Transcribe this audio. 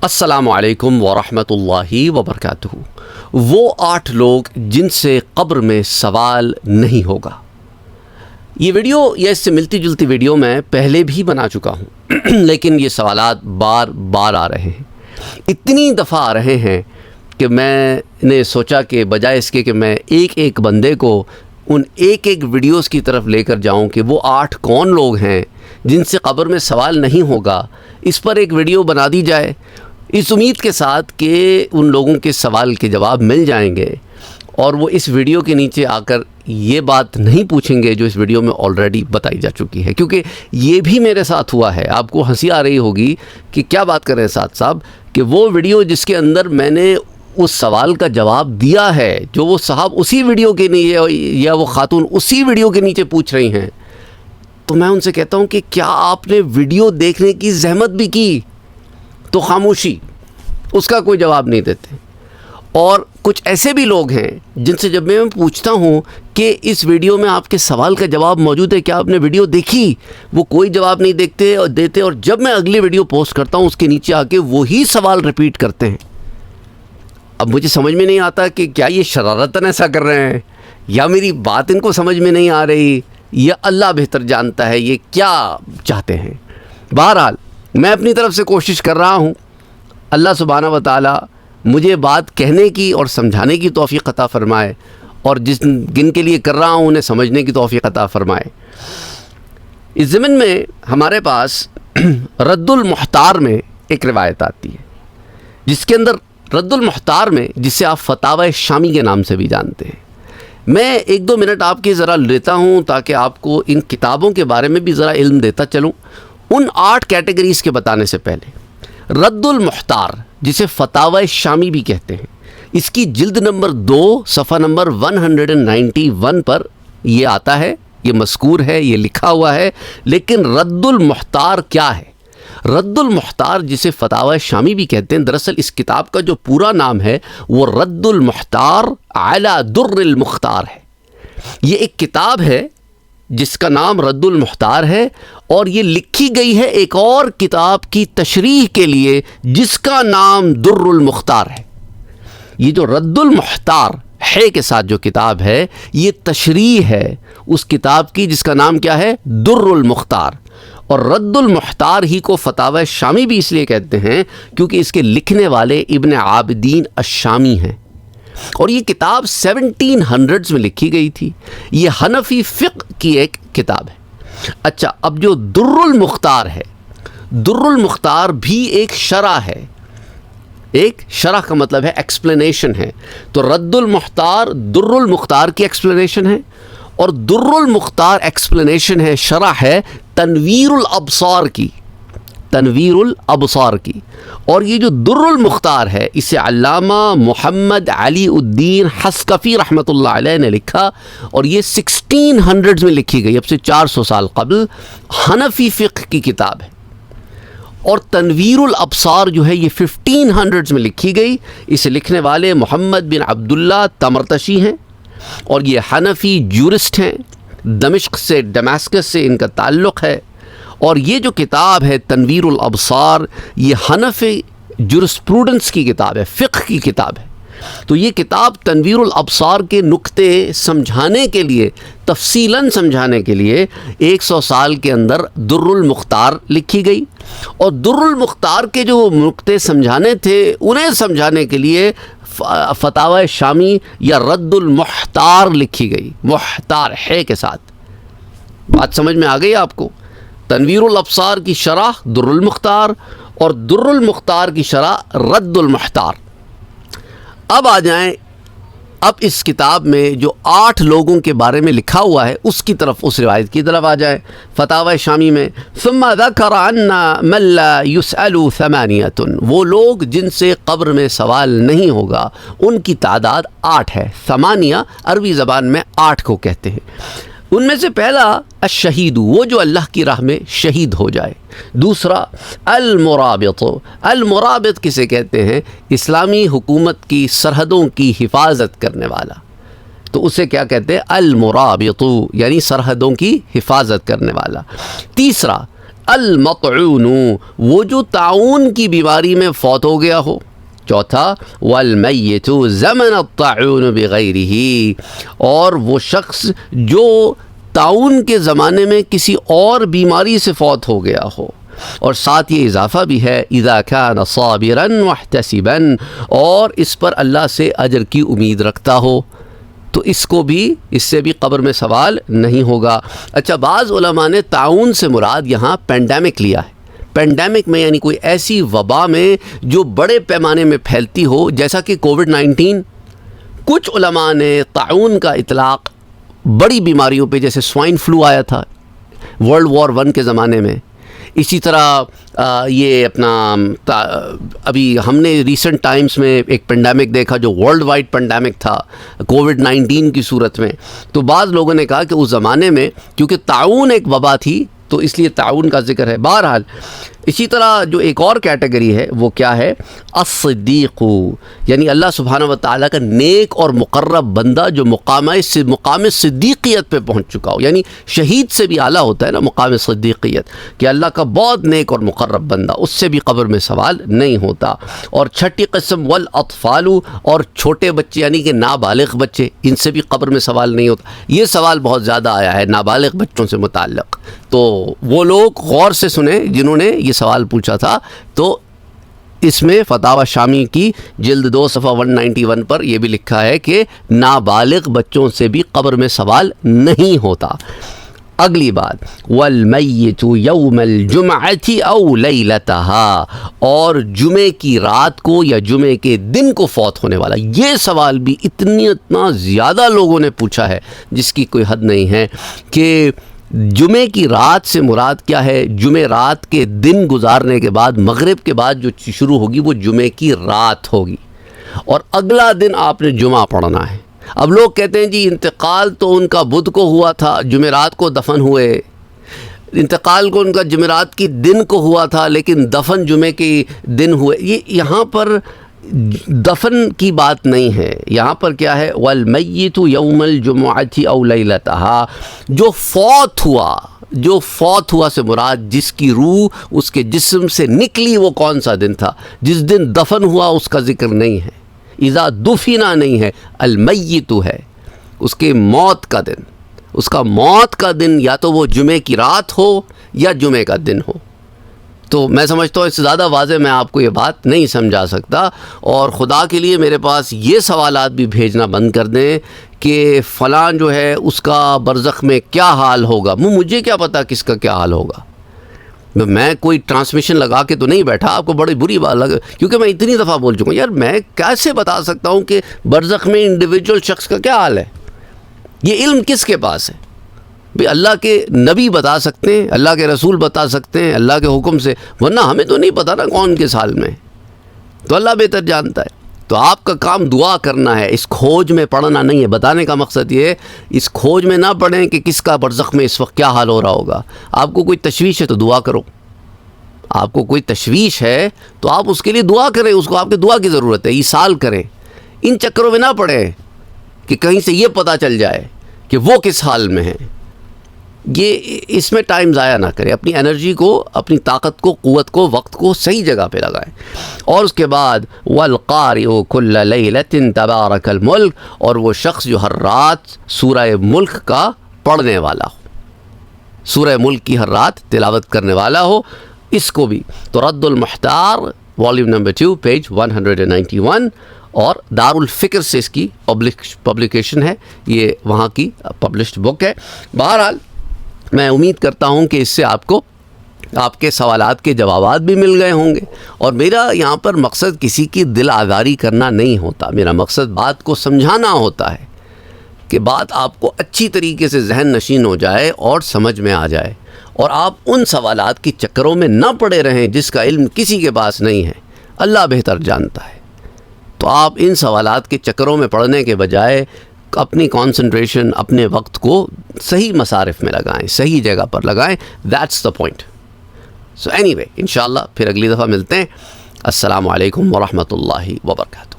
السلام علیکم ورحمۃ اللہ وبرکاتہ۔ وہ 8 لوگ جن سے قبر میں سوال نہیں ہوگا۔ یہ ویڈیو یا اس سے ملتی جلتی ویڈیو میں پہلے بھی بنا چکا ہوں لیکن یہ سوالات بار بار آ رہے ہیں، اتنی دفعہ آ رہے ہیں کہ میں نے سوچا کہ بجائے اس کے کہ میں ایک بندے کو ان ایک ویڈیوز کی طرف لے کر جاؤں کہ وہ 8 کون لوگ ہیں جن سے قبر میں سوال نہیں ہوگا، اس پر ایک ویڈیو بنا دی جائے، اس امید کے ساتھ کہ ان لوگوں کے سوال کے جواب مل جائیں گے اور وہ اس ویڈیو کے نیچے آ کر یہ بات نہیں پوچھیں گے جو اس ویڈیو میں آلریڈی بتائی جا چکی ہے۔ کیونکہ یہ بھی میرے ساتھ ہوا ہے، آپ کو ہنسی آ رہی ہوگی کہ کیا بات کر رہے ہیں ساتھ صاحب، کہ وہ ویڈیو جس کے اندر میں نے اس سوال کا جواب دیا ہے جو وہ صاحب اسی ویڈیو کے نیچے یا وہ خاتون اسی ویڈیو کے نیچے پوچھ رہی ہیں، تو میں ان سے کہتا ہوں کہ کیا آپ نے ویڈیو دیکھنے کی زحمت بھی کی؟ تو خاموشی، اس کا کوئی جواب نہیں دیتے۔ اور کچھ ایسے بھی لوگ ہیں جن سے جب میں پوچھتا ہوں کہ اس ویڈیو میں آپ کے سوال کا جواب موجود ہے، کیا آپ نے ویڈیو دیکھی؟ وہ کوئی جواب نہیں دیتے اور جب میں اگلی ویڈیو پوسٹ کرتا ہوں اس کے نیچے آ کے وہی سوال ریپیٹ کرتے ہیں۔ اب مجھے سمجھ میں نہیں آتا کہ کیا یہ شرارتاً ایسا کر رہے ہیں یا میری بات ان کو سمجھ میں نہیں آ رہی، یا اللہ بہتر جانتا ہے یہ کیا چاہتے ہیں۔ بہرحال میں اپنی طرف سے کوشش کر رہا ہوں، اللہ سبحانہ و تعالی مجھے بات کہنے کی اور سمجھانے کی توفیق عطا فرمائے، اور جن کے لیے کر رہا ہوں انہیں سمجھنے کی توفیق عطا فرمائے۔ اس ضمن میں ہمارے پاس رد المحتار میں ایک روایت آتی ہے، جس کے اندر رد المحتار میں، جسے آپ فتاوی شامی کے نام سے بھی جانتے ہیں، میں 1-2 منٹ آپ کے ذرا لیتا ہوں تاکہ آپ کو ان کتابوں کے بارے میں بھی ذرا علم دیتا چلوں۔ ان 8 کیٹیگریز کے بتانے سے پہلے رد المحتار، جسے فتاوی شامی بھی کہتے ہیں، اس کی جلد نمبر 2 صفحہ نمبر 191 پر یہ آتا ہے، یہ مذکور ہے، یہ لکھا ہوا ہے۔ لیکن رد المحتار کیا ہے؟ رد المحتار، جسے فتاوی شامی بھی کہتے ہیں، دراصل اس کتاب کا جو پورا نام ہے وہ رد المحتار علی در المختار ہے۔ یہ ایک کتاب ہے جس کا نام رد المحتار ہے، اور یہ لکھی گئی ہے ایک اور کتاب کی تشریح کے لیے جس کا نام در المختار ہے۔ یہ جو رد المحتار ہے کے ساتھ جو کتاب ہے، یہ تشریح ہے اس کتاب کی جس کا نام کیا ہے؟ در المختار۔ اور رد المحتار ہی کو فتاوی شامی بھی اس لیے کہتے ہیں کیونکہ اس کے لکھنے والے ابن عابدین الشامی ہیں، اور یہ کتاب 1700s میں لکھی گئی تھی۔ یہ حنفی فقہ کی ایک کتاب ہے۔ اچھا، اب جو در المختار ہے، در المختار بھی ایک شرح ہے، ایک شرح کا مطلب ہے ایکسپلینیشن ہے۔ تو رد المحتار در المختار کی ایکسپلینیشن ہے، اور در المختار ایکسپلینیشن ہے، شرح ہے تنویر الابصار کی، تنویر الابصار کی۔ اور یہ جو در المختار ہے اسے علامہ محمد علی الدین حسکفی رحمۃ اللہ علیہ نے لکھا، اور یہ 1600s میں لکھی گئی، اب سے 400 سال قبل، حنفی فقہ کی کتاب ہے۔ اور تنویر الابصار جو ہے یہ 1500s میں لکھی گئی، اسے لکھنے والے محمد بن عبداللہ تمرتشی ہیں، اور یہ حنفی جورسٹ ہیں، دمشق سے، ڈماسکس سے ان کا تعلق ہے۔ اور یہ جو کتاب ہے تنویر الابصار، یہ حنفی جورسپروڈنس کی کتاب ہے، فقہ کی کتاب ہے۔ تو یہ کتاب تنویر الابصار کے نکتے سمجھانے کے لیے، تفصیلاً سمجھانے کے لیے 100 سال کے اندر در المختار لکھی گئی، اور در المختار کے جو نکتے سمجھانے تھے انہیں سمجھانے کے لیے فتاوی شامی یا رد المحتار لکھی گئی، محتار ہے کے ساتھ۔ بات سمجھ میں آ گئی آپ کو؟ تنویر الابصار کی شرح در المختار، اور در المختار کی شرح رد المحتار۔ اب آ جائیں، اب اس کتاب میں جو 8 لوگوں کے بارے میں لکھا ہوا ہے اس کی طرف، اس روایت کی طرف آ جائیں۔ فتاوی شامی میں ثم ذکر ان من لا يسأل 8، وہ لوگ جن سے قبر میں سوال نہیں ہوگا ان کی تعداد 8 ہے۔ 8 عربی زبان میں 8 کو کہتے ہیں۔ ان میں سے پہلا الشہید، وہ جو اللہ کی راہ میں شہید ہو جائے۔ دوسرا المرابط، المرابط کسے کہتے ہیں؟ اسلامی حکومت کی سرحدوں کی حفاظت کرنے والا، تو اسے کیا کہتے ہیں؟ المرابط، یعنی سرحدوں کی حفاظت کرنے والا۔ تیسرا المطعون وہ جو طاعون کی بیماری میں فوت ہو گیا ہو. چوتھا والمیت زمن الطاعون بغیرہ اور وہ شخص جو طاعون کے زمانے میں کسی اور بیماری سے فوت ہو گیا ہو. اور ساتھ یہ اضافہ بھی ہے اذا کان صابرا محتسبا اور اس پر اللہ سے اجر کی امید رکھتا ہو تو اس کو بھی اس سے بھی قبر میں سوال نہیں ہوگا. اچھا بعض علماء نے طاعون سے مراد یہاں پینڈیمک لیا ہے. پینڈیمک میں یعنی کوئی ایسی وبا میں جو بڑے پیمانے میں پھیلتی ہو جیسا کہ کووڈ-19. کچھ علماء نے طاعون کا اطلاق بڑی بیماریوں پہ جیسے سوائن فلو آیا تھا ورلڈ وار 1 کے زمانے میں. اسی طرح یہ اپنا ابھی ہم نے ریسنٹ ٹائمز میں ایک پینڈیمک دیکھا جو ورلڈ وائڈ پینڈیمک تھا کووڈ-19 کی صورت میں. تو بعض لوگوں نے کہا کہ اس زمانے میں کیونکہ طاعون ایک وبا تھی تو اس لیے طاعون کا ذکر ہے. بہرحال اسی طرح جو ایک اور کیٹیگری ہے وہ کیا ہے الصدیق یعنی اللہ سبحانہ و تعالیٰ کا نیک اور مقرب بندہ جو مقام صدیقیت پہ پہنچ چکا ہو. یعنی شہید سے بھی اعلیٰ ہوتا ہے نا مقام صدیقیت کہ اللہ کا بہت نیک اور مقرب بندہ اس سے بھی قبر میں سوال نہیں ہوتا. اور چھٹی قسم والاطفال اور چھوٹے بچے یعنی کہ نابالغ بچے ان سے بھی قبر میں سوال نہیں ہوتا. یہ سوال بہت زیادہ آیا ہے نابالغ بچوں سے متعلق تو وہ لوگ غور سے سنیں جنہوں نے یہ سوال پوچھا تھا. تو اس میں فتاوی شامی کی جلد 2 صفحہ 191 پر یہ بھی لکھا ہے کہ نابالغ بچوں سے بھی قبر میں سوال نہیں ہوتا. اگلی بات والمیت یوم الجمعۃ او لیلتها اور جمعے کی رات کو یا جمعے کے دن کو فوت ہونے والا. یہ سوال بھی اتنا زیادہ لوگوں نے پوچھا ہے جس کی کوئی حد نہیں ہے کہ جمعے کی رات سے مراد کیا ہے. جمعے رات کے دن گزارنے کے بعد مغرب کے بعد جو شروع ہوگی وہ جمعے کی رات ہوگی اور اگلا دن آپ نے جمعہ پڑھنا ہے. اب لوگ کہتے ہیں جی انتقال تو ان کا بدھ کو ہوا تھا جمعرات کو دفن ہوئے. انتقال کو ان کا جمعرات کی دن کو ہوا تھا لیکن دفن جمعے کے دن ہوئے. یہ یہاں پر دفن کی بات نہیں ہے. یہاں پر کیا ہے والمیت یوم الجمعۃ او لیلتها جو فوت ہوا سے مراد جس کی روح اس کے جسم سے نکلی وہ کون سا دن تھا. جس دن دفن ہوا اس کا ذکر نہیں ہے. اذا دفنا نہیں ہے المیت ہے اس کے موت کا دن. اس کا موت کا دن یا تو وہ جمعے کی رات ہو یا جمعے کا دن ہو. تو میں سمجھتا ہوں اس سے زیادہ واضح میں آپ کو یہ بات نہیں سمجھا سکتا. اور خدا کے لیے میرے پاس یہ سوالات بھی بھیجنا بند کر دیں کہ فلاں جو ہے اس کا برزخ میں کیا حال ہوگا. مجھے کیا پتا کس کا کیا حال ہوگا. میں کوئی ٹرانسمیشن لگا کے تو نہیں بیٹھا. آپ کو بڑی بری بات لگے کیونکہ میں اتنی دفعہ بول چکا ہوں یار میں کیسے بتا سکتا ہوں کہ برزخ میں انڈیویجول شخص کا کیا حال ہے. یہ علم کس کے پاس ہے بھی اللہ کے نبی بتا سکتے ہیں اللہ کے رسول بتا سکتے ہیں اللہ کے حکم سے ورنہ ہمیں تو نہیں پتا نا کون کس حال میں. تو اللہ بہتر جانتا ہے. تو آپ کا کام دعا کرنا ہے. اس کھوج میں پڑھنا نہیں ہے. بتانے کا مقصد یہ ہے اس کھوج میں نہ پڑھیں کہ کس کا برزخ میں اس وقت کیا حال ہو رہا ہوگا. آپ کو کوئی تشویش ہے تو دعا کرو. آپ کو کوئی تشویش ہے تو آپ اس کے لیے دعا کریں. اس کو آپ کے دعا کی ضرورت ہے. ایصال کریں. ان چکروں میں نہ پڑیں کہ کہیں سے یہ پتہ چل جائے کہ وہ کس حال میں ہیں. یہ اس میں ٹائم ضائع نہ کریں. اپنی انرجی کو اپنی طاقت کو قوت کو وقت کو صحیح جگہ پہ لگائیں. اور اس کے بعد والقارئ کل لیلۃ تبارک الملک اور وہ شخص جو ہر رات سورہ ملک کا پڑھنے والا ہو سورہ ملک کی ہر رات تلاوت کرنے والا ہو. اس کو بھی تو رد المحتار والیوم نمبر 2 پیج 191 اور دار الفکر سے اس کی پبلیکیشن ہے. یہ وہاں کی پبلشڈ بک ہے. بہرحال میں امید کرتا ہوں کہ اس سے آپ کو آپ کے سوالات کے جوابات بھی مل گئے ہوں گے. اور میرا یہاں پر مقصد کسی کی دل آزاری کرنا نہیں ہوتا. میرا مقصد بات کو سمجھانا ہوتا ہے کہ بات آپ کو اچھی طریقے سے ذہن نشین ہو جائے اور سمجھ میں آ جائے اور آپ ان سوالات کی چکروں میں نہ پڑے رہیں جس کا علم کسی کے پاس نہیں ہے. اللہ بہتر جانتا ہے. تو آپ ان سوالات کے چکروں میں پڑھنے کے بجائے اپنی کانسنٹریشن اپنے وقت کو صحیح مصارف میں لگائیں صحیح جگہ پر لگائیں. That's the point. So any way انشاءاللہ پھر اگلی دفعہ ملتے ہیں. السلام علیکم ورحمۃ اللہ وبرکاتہ.